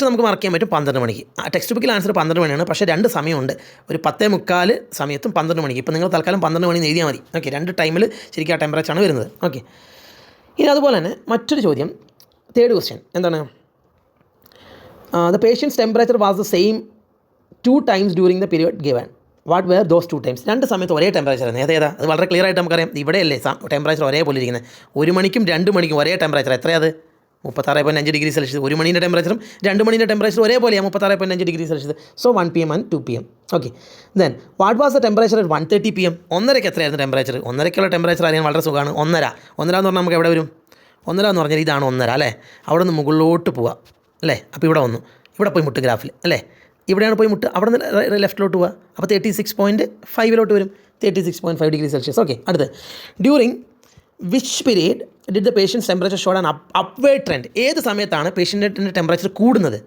നമുക്ക് മാർക്ക് ചെയ്യാൻ പറ്റും 12 മണിക്ക്. ടെക്സ്റ്റ് ബുക്കിൽ ആൻസർ 12 മണിയാണ്, പക്ഷേ 2 സമയമുണ്ട്. ഒരു 10:45 സമയത്തും 12 മണിക്ക്. ഇപ്പോൾ നിങ്ങൾ തൽക്കാലം 12 മണി എഴുതിയാൽ മതി. ഓക്കെ, 2 ടൈമിൽ ശരിക്കും ആ ടെമ്പറേച്ചറാണ് വരുന്നത്. ഓക്കെ, ഇനി അതുപോലെ തന്നെ മറ്റൊരു ചോദ്യം, തേർഡ് ക്വസ്റ്റ്യൻ എന്താണ്? The patient's temperature was the same 2 times during the period given. What were those 2 times? 2 സമയത്ത് ഒരേ ടെമ്പറേച്ചർ ആയിരുന്നു. ഏതാ? അത് വളരെ ക്ലിയർ ആയിട്ട് നമുക്കറിയാം. ഇവിടെയല്ലേ ടെമ്പറേച്ചർ ഒരേപോലെ ഇരിക്കുന്നത്. 1 മണിക്കും 2 മണിക്കും ഒരേ ടെമ്പറേച്ചർ. എത്രയത്? 36.5 ഡിഗ്രി സെൽഷ്യസ്. 1 മണീൻ്റെ ടെമ്പറേച്ചറും 2 മണീൻ്റെ ടെമ്പറേച്ചർ ഒരേപോലെയാണ്, 36.5 degree Celsius. So 1 PM and 2 PM. Okay, then what was the temperature at 1:30 PM? 1:30 എത്രയായിരുന്നു ടെമ്പറേച്ചർ? 1:30 ടെമ്പറേച്ചർ അറിയാൻ വളരെ സുഖമാണ്. 1:30 എന്ന് പറഞ്ഞാൽ നമുക്ക് എവിടെ വരും? 1:30 എന്ന് പറഞ്ഞാൽ ഇതാണ് 1:30 അല്ലേ. അവിടെ നിന്ന് മുകളിലോട്ട് പോവുക അല്ലേ. അപ്പോൾ ഇവിടെ വന്നു, ഇവിടെ പോയി മുട്ട് ഗ്രാഫിൽ അല്ലേ. ഇവിടെയാണ് പോയി മുട്ട്, അവിടെ നിന്ന് ലെഫ്റ്റിലോട്ട് പോവുക. അപ്പോൾ 36.5 വരും, 36.5 ഡിഗ്രി സെൽഷ്യസ്. ഓക്കെ, അടുത്ത് during which period did the patient's temperature showed an upward trend? ഏത് സമയത്താണ് പേഷ്യൻറ്റിൻ്റെ ടെമ്പറേച്ചർ കൂടുന്നത്,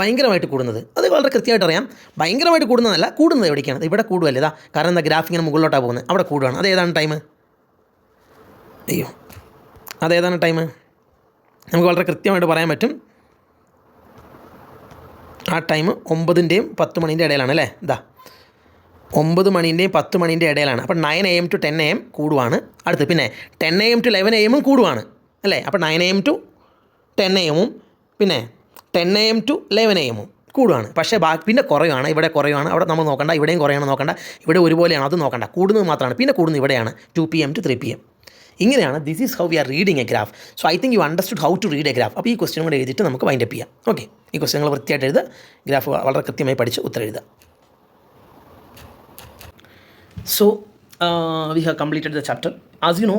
ഭയങ്കരമായിട്ട് കൂടുന്നത്? അത് വളരെ കൃത്യമായിട്ട് അറിയാം. ഭയങ്കരമായിട്ട് കൂടുന്നതല്ല, കൂടുന്നത് എവിടേക്കാണ്? ഇവിടെ കൂടുമല്ലേ. ഇതാ, കാരണം എന്താ, ഗ്രാഫ് ഇങ്ങനെ മുകളിലോട്ടാണ് പോകുന്നത്, അവിടെ കൂടുകയാണ്. അതേതാണ് ടൈം? അതേതാണ് ടൈം? നമുക്ക് വളരെ കൃത്യമായിട്ട് പറയാൻ പറ്റും. ആ ടൈം 9-ൻ്റെയും 10 മണീൻ്റെ ഇടയിലാണ് അല്ലേ. ഇതാ 9 മണീൻ്റെയും 10 മണീൻ്റെ ഇടയിലാണ്. അപ്പോൾ 9 AM to 10 AM കൂടുവാണ്. അടുത്ത് പിന്നെ 10 AM to 11 AM കൂടുവാണ് അല്ലേ. അപ്പോൾ 9 AM to 10 AM പിന്നെ 10 AM to 11 AM കൂടുവാണ്. പക്ഷേ പിന്നെ കുറയുകയാണ്, ഇവിടെ കുറയുകയാണ്, അവിടെ നമ്മൾ നോക്കണ്ട. ഇവിടെയും കുറയാണ് നോക്കണ്ട, ഇവിടെ ഒരുപോലെയാണ്, അത് നോക്കണ്ട. കൂടുന്നത് മാത്രമാണ്. പിന്നെ കൂടുന്നത് ഇവിടെയാണ് 2 PM to 3 PM. ഇങ്ങനെയാണ്. This is how we are reading a graph. So I think you understood how to read a graph. അപ്പോൾ ഈ ക്വസ്റ്റ്യൻ കൂടെ എഴുതിയിട്ട് നമുക്ക് വൈൻഡ് അപ്പ് ചെയ്യാം. ഓക്കെ, ഈ ക്വസ്റ്റ്യൻ നിങ്ങൾ വൃത്തിയായിട്ട് എഴുതുക, ഗ്രാഫ് വളരെ കൃത്യമായി പഠിച്ച് ഉത്തരം എഴുതുക. So we have completed the chapter. As you know,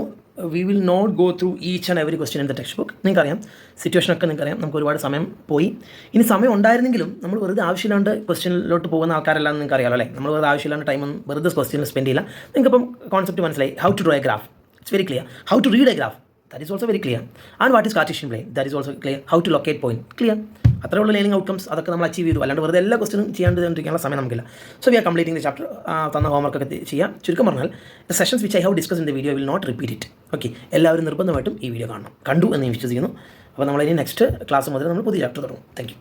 we will not go through each and every question in the textbook. നിങ്ങൾക്കറിയാം, സിറ്റുവേഷനൊക്കെ നിങ്ങൾക്കറിയാം. നമുക്ക് ഒരുപാട് സമയം പോയി. ഇനി സമയം ഉണ്ടായിരുന്നെങ്കിലും നമ്മൾ വെറുതെ ആവശ്യമില്ലാണ്ട് ക്വസ്റ്റ്യനിലോട്ട് പോകുന്ന ആൾക്കാരെല്ലാം നിങ്ങൾക്ക് അറിയാമല്ലോ അല്ലേ. നമ്മൾ വെറുതെ ആവശ്യമില്ലാണ്ട് ടൈമൊന്നും വെറുതെ ക്വസ്റ്റ്യനിൽ സ്പെൻഡ് ചെയ്യില്ല. നിങ്ങൾക്കിപ്പം കോൺസെപ്റ്റ് മനസ്സിലായി. How to draw a graph, it's very clear. How to read a graph, that is also very clear. And what is Cartesian plane, that is also clear. How to locate point, clear. അത്രയുള്ള learning outcomes അതൊക്കെ നമ്മൾ achieve ചെയ്തു. അല്ലാണ്ട് വെറുതെ എല്ലാ ക്വസ്റ്റ്യനും ചെയ്യാണ്ടിരിക്കാനുള്ള സമയം നമുക്കില്ല. So we are completing the chapter. തന്ന ഹോംവർക്കൊക്കെ ചെയ്യാം. ചുരുക്കം പറഞ്ഞാൽ the sessions which I have discuss in the video will not repeat it. Okay, എല്ലാവരും നിർബന്ധമായിട്ടും ഈ വീഡിയോ കാണണം. കണ്ടു എന്ന് ഞാൻ വിശ്വസിക്കുന്നു. അപ്പോൾ നമ്മളിനി നെക്സ്റ്റ് ക്ലാസ് മുതൽ നമ്മൾ പുതിയ ചാപ്റ്റർ തുടങ്ങും. Thank you.